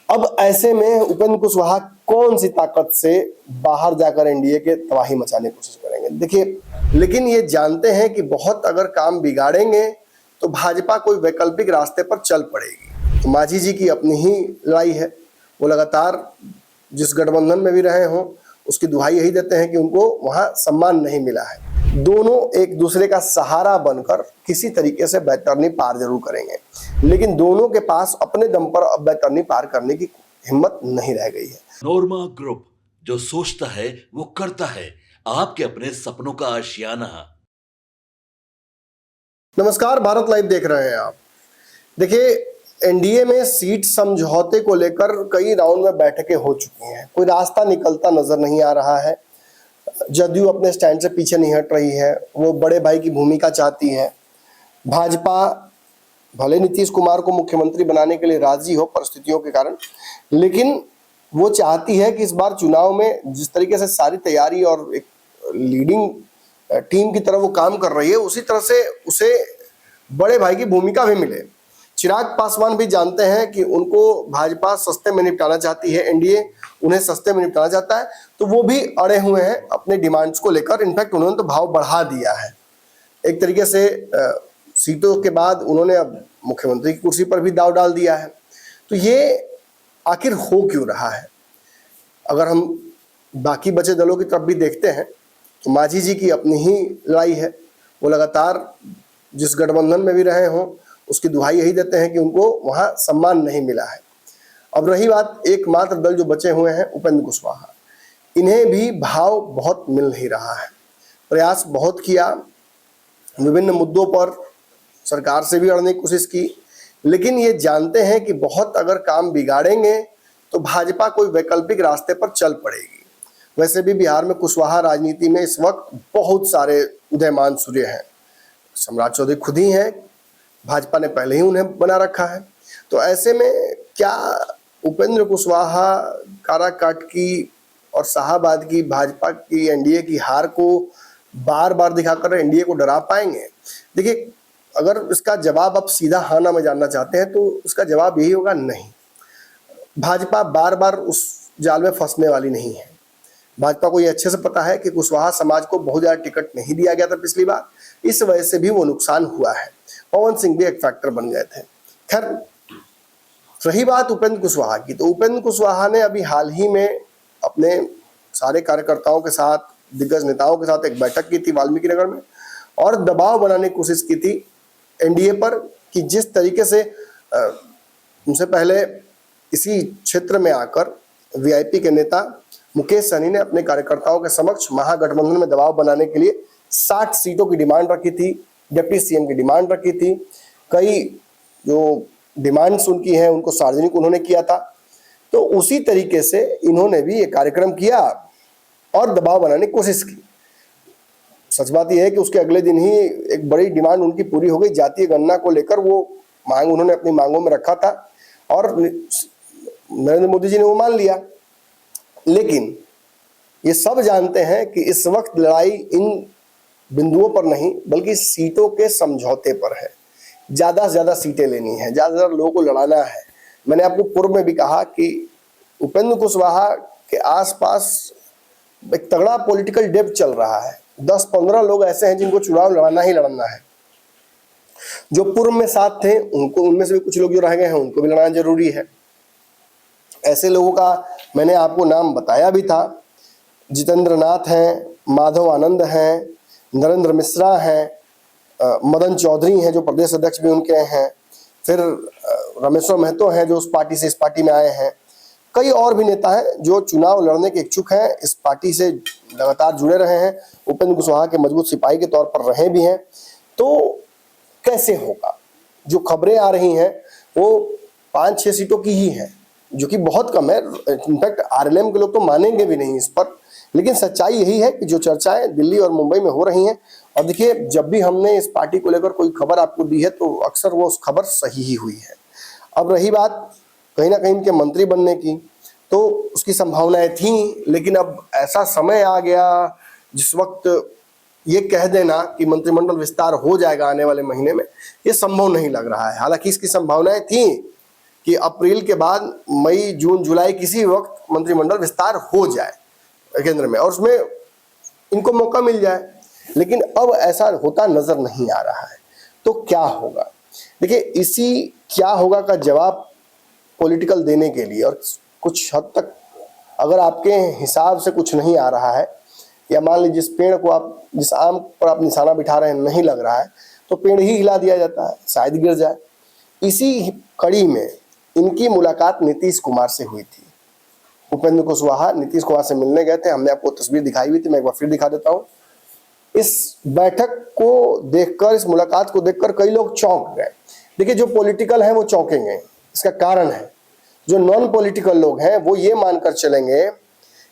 अब ऐसे में उपेंद्र कुशवाहा कौन सी ताकत से बाहर जाकर एनडीए के तबाही मचाने की कोशिश करेंगे? देखिए, लेकिन ये जानते हैं कि बहुत अगर काम बिगाड़ेंगे तो भाजपा कोई वैकल्पिक रास्ते पर चल पड़ेगी। तो मांझी जी की अपनी ही लड़ाई है। वो लगातार जिस गठबंधन में भी रहे हों उसकी दुहाई यही देते हैं कि उनको वहां सम्मान नहीं मिला है। दोनों एक दूसरे का सहारा बनकर किसी तरीके से बैतरनी पार जरूर करेंगे, लेकिन दोनों के पास अपने दम पर अब बैतरनी पार करने की हिम्मत नहीं रह गई है। नोरमा ग्रुप, जो सोचता है वो करता है। आपके अपने सपनों का आशियाना। नमस्कार, भारत लाइव देख रहे हैं आप। देखिए, एनडीए में सीट समझौते को लेकर कई राउंड में बैठकें हो चुकी हैं। कोई रास्ता निकलता नजर नहीं आ रहा है। जदयू अपने स्टैंड से पीछे नहीं हट रही है, वो बड़े भाई की भूमिका चाहती है। भाजपा भले नीतीश कुमार को मुख्यमंत्री बनाने के लिए राजी हो परिस्थितियों के कारण, लेकिन वो चाहती है कि इस बार चुनाव में जिस तरीके से सारी तैयारी और एक लीडिंग टीम की तरह वो काम कर रही है, उसी तरह से उसे बड़े भाई की भूमिका भी मिले। चिराग पासवान भी जानते हैं कि उनको भाजपा सस्ते में निपटाना चाहती है, एनडीए उन्हें सस्ते में निपटाना चाहता है, तो वो भी अड़े हुए हैं अपने डिमांड्स को लेकर। इनफैक्ट उन्होंने तो भाव बढ़ा दिया है। एक तरीके से सीटों के बाद उन्होंने अब मुख्यमंत्री की कुर्सी पर भी दाव डाल दिया है। तो ये आखिर हो क्यों रहा है? अगर हम बाकी बचे दलों की तरफ भी देखते हैं तो मांझी जी की अपनी ही लड़ाई है। वो लगातार जिस गठबंधन में भी रहे हों उसकी दुहाई यही देते हैं कि उनको वहां सम्मान नहीं मिला है। अब रही बात एकमात्र दल जो बचे हुए हैं उपेंद्र कुशवाहा, इन्हें भी भाव बहुत मिल नहीं रहा है। प्रयास बहुत किया, विभिन्न मुद्दों पर सरकार से भी अड़ने की कोशिश की, लेकिन ये जानते हैं कि बहुत अगर काम बिगाड़ेंगे तो भाजपा कोई वैकल्पिक रास्ते पर चल पड़ेगी। वैसे भी बिहार में कुशवाहा राजनीति में इस वक्त बहुत सारे उदयमान सूर्य हैं। सम्राट चौधरी खुद ही हैं, भाजपा ने पहले ही उन्हें बना रखा है। तो ऐसे में क्या उपेंद्र कुशवाहा काराकाट की और शाहाबाद की भाजपा की एनडीए की हार को बार बार दिखाकर एनडीए को डरा पाएंगे? देखिए, अगर इसका जवाब आप सीधा हाँ ना में जानना चाहते हैं तो उसका जवाब यही होगा, नहीं। भाजपा बार बार उस जाल में फंसने वाली नहीं है। भाजपा को ये अच्छे से पता है कि कुशवाहा समाज को बहुत ज्यादा टिकट नहीं दिया गया था पिछली बार, इस वजह से भी वो नुकसान हुआ है। पवन सिंह भी एक फैक्टर बन गए थे। खैर, रही बात उपेंद्र कुशवाहा की, तो उपेंद्र कुशवाहा ने अभी हाल ही में अपने सारे कार्यकर्ताओं के साथ, दिग्गज नेताओं के साथ एक बैठक की थी वाल्मीकि नगर में, और दबाव बनाने की कोशिश की थी एनडीए पर कि जिस तरीके से उनसे पहले इसी क्षेत्र में आकर वीआईपी के नेता मुकेश सहनी ने अपने कार्यकर्ताओं के समक्ष महागठबंधन में दबाव बनाने के लिए 60 सीटों की डिमांड रखी थी, डिप्टी सीएम की डिमांड रखी थी। कई जो डिमांड्स उनकी हैं उनको सार्वजनिक उन्होंने किया था। तो उसी तरीके से इन्होंने भी ये कार्यक्रम किया और दबाव बनाने की कोशिश की। सच बात यह है कि उसके अगले दिन ही एक बड़ी डिमांड उनकी पूरी हो गई। जातीय गणना को लेकर वो मांग उन्होंने अपनी मांगों में रखा था और नरेंद्र मोदी जी ने वो मान लिया। लेकिन ये सब जानते हैं कि इस वक्त लड़ाई इन बिंदुओं पर नहीं बल्कि सीटों के समझौते पर है। ज्यादा से ज्यादा सीटें लेनी है, ज्यादा से ज्यादा लोगों को लड़ाना है। मैंने आपको पूर्व में भी कहा कि उपेंद्र कुशवाहा के आसपास एक तगड़ा पॉलिटिकल डेप्थ चल रहा है। 10-15 लोग ऐसे हैं जिनको चुनाव लड़ाना ही लड़ना है। जो पूर्व में साथ थे उनको, उनमें से भी कुछ लोग जो रह गए हैं उनको भी लड़ाना जरूरी है। ऐसे लोगों का मैंने आपको नाम बताया भी था। जितेंद्र नाथ हैं, माधव आनंद हैं, नरेंद्र मिश्रा हैं, मदन चौधरी हैं जो प्रदेश अध्यक्ष भी उनके हैं, फिर रामेश्वर महतो हैं जो उस पार्टी से इस पार्टी में आए हैं। कई और भी नेता हैं जो चुनाव लड़ने के इच्छुक हैं, इस पार्टी से लगातार जुड़े रहे हैं, उपेंद्र कुशवाहा के मजबूत सिपाही के तौर पर रहे भी हैं। तो कैसे होगा? जो खबरें आ रही हैं वो 5-6 सीटों की ही हैं, जो कि बहुत कम है। इनफैक्ट आरएलएम के लोग तो मानेंगे भी नहीं इस पर, लेकिन सच्चाई यही है कि जो चर्चाएं दिल्ली और मुंबई में हो रही हैं, और देखिए जब भी हमने इस पार्टी को लेकर कोई खबर आपको दी है तो अक्सर वो उस खबर सही ही हुई है। अब रही बात कहीं ना कहीं इनके मंत्री बनने की, तो उसकी संभावनाएं थी, लेकिन अब ऐसा समय आ गया जिस वक्त ये कह देना कि मंत्रिमंडल विस्तार हो जाएगा आने वाले महीने में, ये संभव नहीं लग रहा है। हालांकि इसकी संभावनाएं थी, कि अप्रैल के बाद मई जून जुलाई किसी वक्त मंत्रिमंडल विस्तार हो जाए केंद्र में और उसमें इनको मौका मिल जाए, लेकिन अब ऐसा होता नजर नहीं आ रहा है। तो क्या होगा? देखिए, इसी क्या होगा का जवाब पॉलिटिकल देने के लिए और कुछ हद तक अगर आपके हिसाब से कुछ नहीं आ रहा है, या मान लीजिए जिस पेड़ को आप, जिस आम पर आप निशाना बिठा रहे हैं नहीं लग रहा है, तो पेड़ ही हिला दिया जाता है, शायद गिर जाए। इसी कड़ी में इनकी मुलाकात नीतीश कुमार से हुई थी। उपेंद्र कुशवाहा नीतीश कुमार से मिलने गए थे, हमने आपको तस्वीर दिखाई हुई थी, मैं एक बार फिर दिखा देता हूँ। इस बैठक को देखकर, इस मुलाकात को देखकर कई लोग चौंक गए। देखिए, जो पॉलिटिकल हैं वो चौंकेंगे, इसका कारण है जो नॉन पॉलिटिकल लोग हैं वो ये मानकर चलेंगे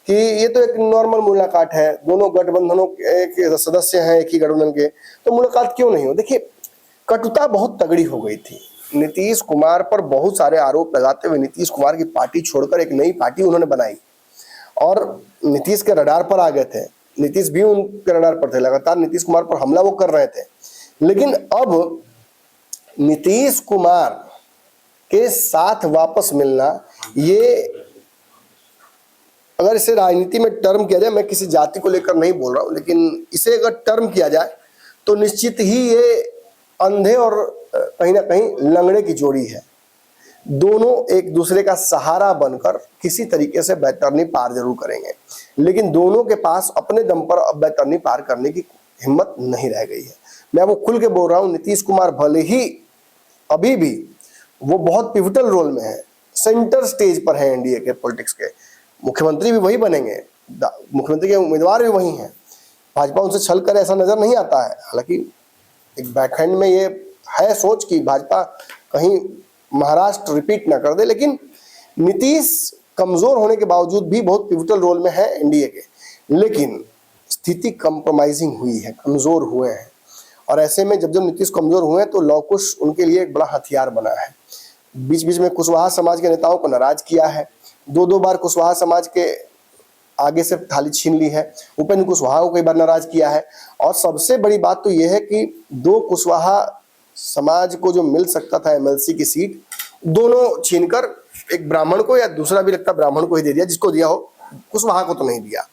कि ये तो एक नॉर्मल मुलाकात है, दोनों गठबंधनों के सदस्य हैं एक ही गठबंधन के, तो मुलाकात क्यों नहीं हो। देखिए, कटुता बहुत तगड़ी हो गई थी। नीतीश कुमार पर बहुत सारे आरोप लगाते हुए नीतीश कुमार की पार्टी छोड़कर एक नई पार्टी उन्होंने बनाई और नीतीश के रडार पर आ गए थे। नीतीश भी उनके रडार पर थे, लगातार नीतीश कुमार पर हमला वो कर रहे थे। लेकिन अब नीतीश कुमार के साथ वापस मिलना, ये अगर इसे राजनीति में टर्म किया जाए, मैं किसी जाति को लेकर नहीं बोल रहा हूं, लेकिन इसे अगर टर्म किया जाए तो निश्चित ही ये अंधे और कहीं ना कहीं लंगड़े की जोड़ी है। दोनों एक दूसरे का सहारा बनकर किसी तरीके से बैतरनी पार जरूर करेंगे, लेकिन दोनों के पास अपने दम पर अब बैतरनी पार करने की हिम्मत नहीं रह गई है। मैं वो खुल के बोल रहा हूँ, नीतीश कुमार भले ही अभी भी वो बहुत पिवटल रोल में है, सेंटर स्टेज पर है एनडीए के पॉलिटिक्स के, मुख्यमंत्री भी वही बनेंगे, मुख्यमंत्री के उम्मीदवार भी वही हैं, भाजपा उनसे छल कर ऐसा नजर नहीं आता है। हालांकि एक बैकहैंड में ये है सोच कि भाजपा कहीं महाराष्ट्र रिपीट ना कर दे, लेकिन नीतीश कमजोर होने के बावजूद भी बहुत पिवटल रोल में है एनडीए के। लेकिन स्थिति कंप्रोमाइजिंग हुई है, कमजोर हुए हैं, और ऐसे में जब जब नीतीश कमजोर हुए हैं तो लव कुश उनके लिए एक बड़ा हथियार बना है। बीच बीच में कुशवाहा समाज के नेताओं को नाराज किया है, दो बार कुशवाहा समाज के आगे से थाली छीन ली है, उपेंद्र कुशवाहा को कई बार नाराज किया है। और सबसे बड़ी बात तो यह है कि दो कुशवाहा समाज को जो मिल सकता था एमएलसी की सीट, दोनों छीनकर एक ब्राह्मण को, या दूसरा भी लगता ब्राह्मण को ही दे दिया, जिसको दिया हो, कुशवाहा को तो नहीं दिया।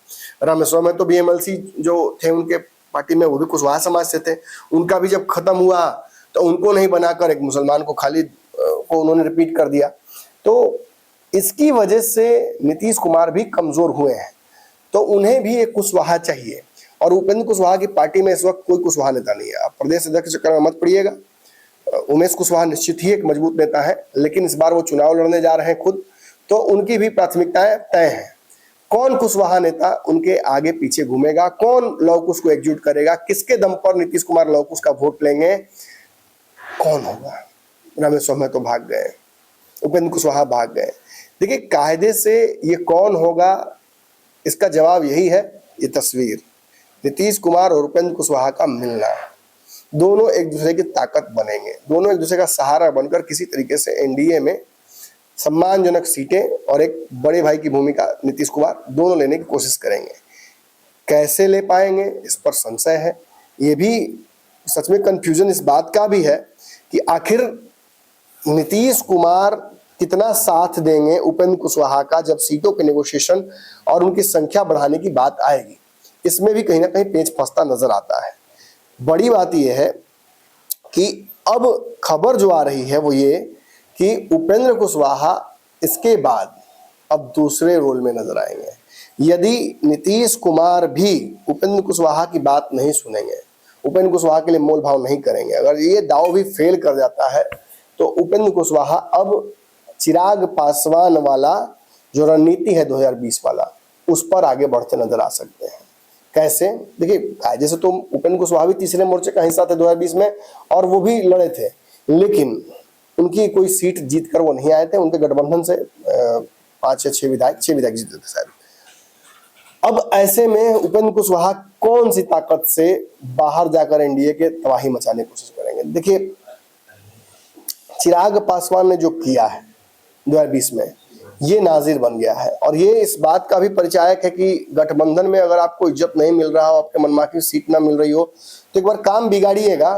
रामेश्वर में तो भी एमएलसी जो थे उनके पार्टी में वो भी कुशवाहा समाज से थे, उनका भी जब खत्म हुआ तो उनको नहीं बनाकर एक मुसलमान को, खालिद को उन्होंने रिपीट कर दिया। तो इसकी वजह से नीतीश कुमार भी कमजोर हुए हैं, तो उन्हें भी एक कुशवाहा चाहिए। और उपेंद्र कुशवाहा की पार्टी में इस वक्त कोई कुशवाहा नेता नहीं है। आप प्रदेश अध्यक्ष के चक्कर में मत पड़िएगा, उमेश कुशवाहा निश्चित ही एक मजबूत नेता है, लेकिन इस बार वो चुनाव लड़ने जा रहे हैं खुद, तो उनकी भी प्राथमिकताएं तय हैं। कौन कुशवाहा नेता उनके आगे पीछे घूमेगा, कौन लव कुश को एकजुट करेगा, किसके दम पर नीतीश कुमार लव कुश का वोट लेंगे, कौन होगा। रामेश्वर में तो भाग गए, उपेंद्र कुशवाहा भाग गए। देखिए, कायदे से ये कौन होगा, इसका जवाब यही है, ये तस्वीर नीतीश कुमार और उपेंद्र कुशवाहा का मिलना। दोनों एक दूसरे की ताकत बनेंगे, दोनों एक दूसरे का सहारा बनकर किसी तरीके से एनडीए में सम्मानजनक सीटें और एक बड़े भाई की भूमिका नीतीश कुमार दोनों लेने की कोशिश करेंगे। कैसे ले पाएंगे इस पर संशय है। ये भी सच में कंफ्यूजन इस बात का भी है कि आखिर नीतीश कुमार कितना साथ देंगे उपेंद्र कुशवाहा का जब सीटों के नेगोशिएशन और उनकी संख्या बढ़ाने की बात आएगी। इसमें भी कहीं ना कहीं पेच फंसता नजर आता है। बड़ी बात यह है कि अब खबर जो आ रही है वो ये कि उपेंद्र कुशवाहा इसके बाद अब दूसरे रोल में नजर आएंगे। यदि नीतीश कुमार भी उपेंद्र कुशवाहा की बात नहीं सुनेंगे, उपेंद्र कुशवाहा के लिए मोल भाव नहीं करेंगे, अगर ये दाव भी फेल कर जाता है तो उपेंद्र कुशवाहा अब चिराग पासवान वाला जो रणनीति है 2020 वाला, उस पर आगे बढ़ते नजर आ सकते हैं। कैसे? देखिए, कायदे से तो उपेंद्र कुशवाहा भी तीसरे मोर्चे का हिस्सा थे 2020 में, और वो भी लड़े थे, लेकिन उनकी कोई सीट जीत कर वो नहीं आए थे। उनके गठबंधन से 5 या 6 विधायक जीते थे शायद। अब ऐसे में उपेंद्र कुशवाहा कौन सी ताकत से बाहर जाकर एनडीए के तबाही मचाने की कोशिश करेंगे। देखिए, चिराग पासवान ने जो किया है 2020 में, ये नाजिर बन गया है, और ये इस बात का भी परिचायक है कि गठबंधन में अगर आपको इज्जत नहीं मिल रहा हो, आपके मनमानी की सीट ना मिल रही हो, तो एक बार काम बिगाड़िएगा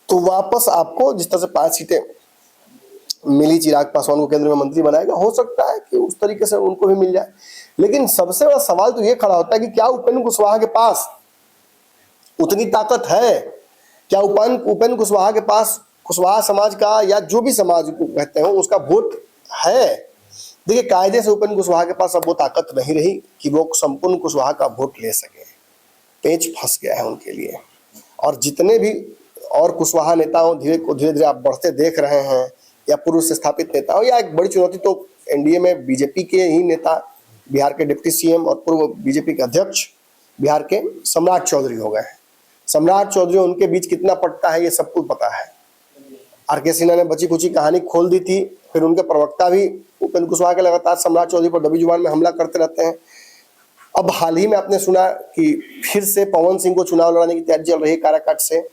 तो वापस आपको जिस तरह से 5 सीटें मिली चिराग पासवान को केंद्र में मंत्री बनाएगा, हो सकता है कि उस तरीके से उनको भी मिल जाए। लेकिन सबसे बड़ा सवाल तो ये खड़ा होता है कि क्या उपेंद्र कुशवाहा के पास उतनी ताकत है? क्या उपेंद्र कुशवाहा के पास कुशवाहा समाज का या जो भी समाज को कहते हैं उसका वोट है? देखिए, कायदे से उपेंद्र कुशवाहा के पास अब वो ताकत नहीं रही कि वो संपूर्ण कुशवाहा का वोट ले सके। पेच फंस गया है उनके लिए। और जितने भी और कुशवाहा नेताओं धीरे धीरे आप बढ़ते देख रहे हैं, या पूर्व से स्थापित नेता हो, या एक बड़ी चुनौती तो एनडीए में बीजेपी के ही नेता, बिहार के डिप्टी सीएम और पूर्व बीजेपी के अध्यक्ष बिहार के सम्राट चौधरी हो गए हैं। सम्राट चौधरी, उनके बीच कितना पटता है ये सबको पता है। आर.के. सिन्हा ने बची कुची कहानी खोल दी थी, फिर उनके प्रवक्ता भी उपेंद्र कुशवाहा के लगातार सम्राट चौधरी पर दबी जुबान में हमला करते रहते हैं। अब हाल ही में आपने सुना कि फिर से पवन सिंह को चुनाव लड़ाने की तैयारी चल रही है काराकाट से।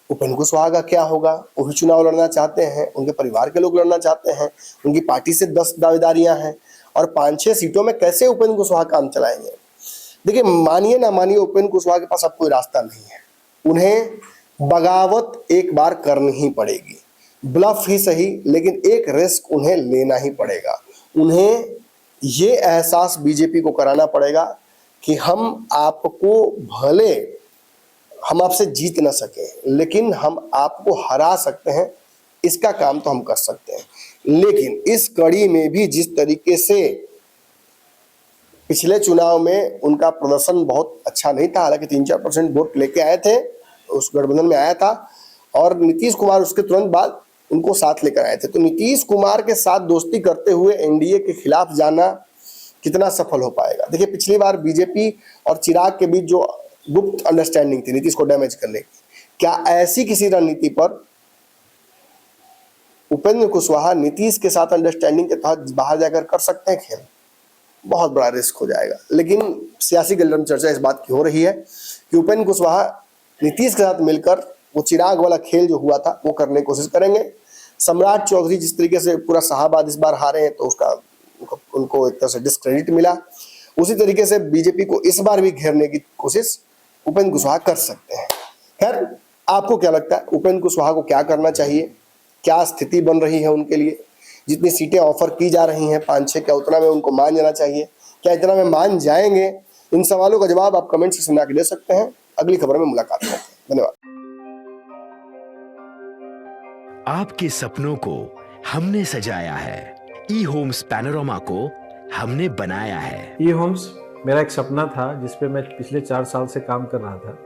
उपेंद्र कुशवाहा का क्या होगा? वो भी चुनाव लड़ना चाहते हैं, उनके परिवार के लोग लड़ना चाहते हैं, उनकी पार्टी से 10 दावेदारियां हैं, और 5-6 सीटों में कैसे उपेंद्र कुशवाहा काम चलाएंगे? देखिए, मानिए ना मानिए, उपेंद्र कुशवाहा के पास अब कोई रास्ता नहीं है। उन्हें बगावत एक बार करनी ही पड़ेगी, ब्लफ ही सही, लेकिन एक रिस्क उन्हें लेना ही पड़ेगा। उन्हें ये एहसास बीजेपी को कराना पड़ेगा कि हम आपसे जीत ना सके, लेकिन हम आपको हरा सकते हैं, इसका काम तो हम कर सकते हैं। लेकिन इस कड़ी में भी जिस तरीके से पिछले चुनाव में उनका प्रदर्शन बहुत अच्छा नहीं था, हालांकि 3-4% वोट लेके आए थे, उस गठबंधन में आया था, और नीतीश कुमार उसके तुरंत बाद उनको साथ लेकर आए थे। तो नीतीश कुमार के साथ दोस्ती करते हुए एनडीए के खिलाफ जाना कितना सफल हो पाएगा? देखिए, पिछली बार बीजेपी और चिराग के बीच जो गुप्त अंडरस्टैंडिंग थी नीतीश को डैमेज करने की, क्या ऐसी किसी रणनीति पर उपेंद्र कुशवाहा नीतीश के साथ अंडरस्टैंडिंग के तहत बाहर जाकर कर सकते हैं खेल? बहुत बड़ा रिस्क हो जाएगा। लेकिन सियासी गलियारों में चर्चा इस बात की हो रही है कि उपेंद्र कुशवाहा नीतीश के साथ मिलकर वो चिराग वाला खेल जो हुआ था वो करने की कोशिश करेंगे। सम्राट चौधरी जिस तरीके से पूरा शाहबाद इस बार हारे हैं, तो उनको एक तरह से डिस्क्रेडिट मिला। उसी तरीके से बीजेपी को इस बार भी घेरने की कोशिश उपेंद्र कुशवाहा कर सकते हैं। खैर, आपको क्या लगता है, उपेंद्र कुशवाहा को क्या करना चाहिए? क्या स्थिति बन रही है उनके लिए? जितनी सीटें ऑफर की जा रही हैं 5-6, क्या उतना में उनको मान जाना चाहिए? क्या इतना में मान जाएंगे? इन सवालों का जवाब आप कमेंट सेक्शन में आकर दे सकते हैं। अगली खबर में मुलाकात करते हैं। धन्यवाद। आपके सपनों को हमने सजाया है, ई होम्स पैनोरमा को हमने बनाया है। ई होम्स मेरा एक सपना था जिसपे मैं पिछले 4 साल से काम कर रहा था।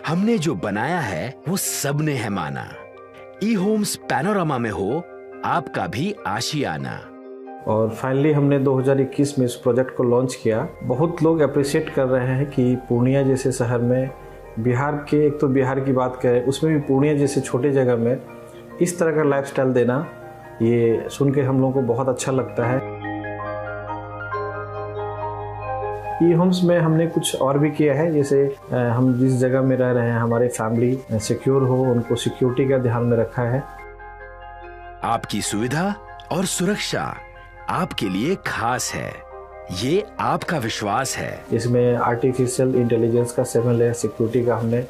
हमने जो बनाया है वो सबने है माना। ई होम्स पैनोरमा में हो आपका भी आशियाना। और फाइनली हमने 2021 में इस प्रोजेक्ट को लॉन्च किया। बहुत लोग अप्रिशिएट कर रहे हैं कि पूर्णिया जैसे शहर में, बिहार के, एक तो बिहार की बात करें उसमें भी पूर्णिया जैसे छोटे जगह में इस तरह का लाइफस्टाइल देना, ये सुन के हम लोगों को बहुत अच्छा लगता है। ई होम्स में हमने कुछ और भी किया है, जैसे हम जिस जगह में रह रहे हैं हमारे फैमिली सिक्योर हो, उनको सिक्योरिटी का ध्यान में रखा है। आपकी सुविधा और सुरक्षा आपके लिए खास है, ये आपका विश्वास है। इसमें आर्टिफिशियल इंटेलिजेंस का 7 लेयर सिक्योरिटी का हमने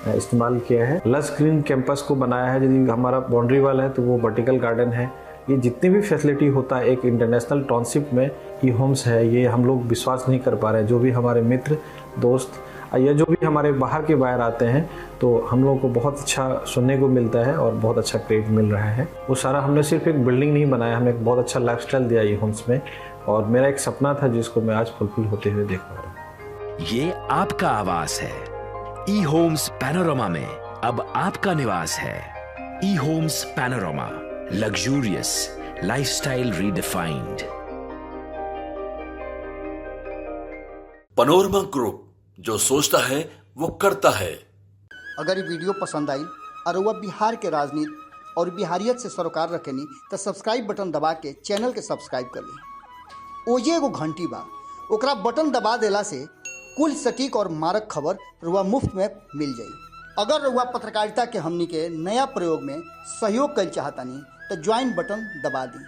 इस्तेमाल किया है। लस ग्रीन कैंपस को बनाया है। यदि हमारा बाउंड्री वाल है तो वो वर्टिकल गार्डन है। ये जितनी भी फैसिलिटी होता है एक इंटरनेशनल टाउनशिप में ई होम्स है, ये हम लोग विश्वास नहीं कर पा रहे हैं। जो भी हमारे मित्र दोस्त या जो भी हमारे बाहर आते हैं, तो हम लोगों को बहुत अच्छा सुनने को मिलता है और बहुत अच्छा क्रेडिट मिल रहा है। वो सारा हमने सिर्फ एक बिल्डिंग नहीं बनाया, हमें एक बहुत अच्छा लाइफस्टाइल दिया ई होम्स में, और मेरा एक सपना था जिसको मैं आज फुलफिल होते हुए देख पा रहा हूँ। ये आपका आवास है। ई होम्स पैनोरमा में अब आपका निवास है। E Homes Panorama, luxurious lifestyle redefined. Panorama Group, जो सोचता है वो करता है। अगर ये वीडियो पसंद आई और वह बिहार के राजनीति और बिहारियत से सरोकार रखेनी तो सब्सक्राइब बटन दबा के चैनल के सब्सक्राइब कर ली। ओजे एगो घंटी बा, ओकरा बटन दबा देला से कुल सटीक और मारक खबर रुआ मुफ्त में मिल जाई। अगर रुआ पत्रकारिता के हमनी के नया प्रयोग में सहयोग कर चाहतानी तो ज्वाइन बटन दबा दी।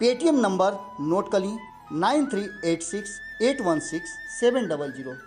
पेटीएम नंबर नोट कर ली 9386816700।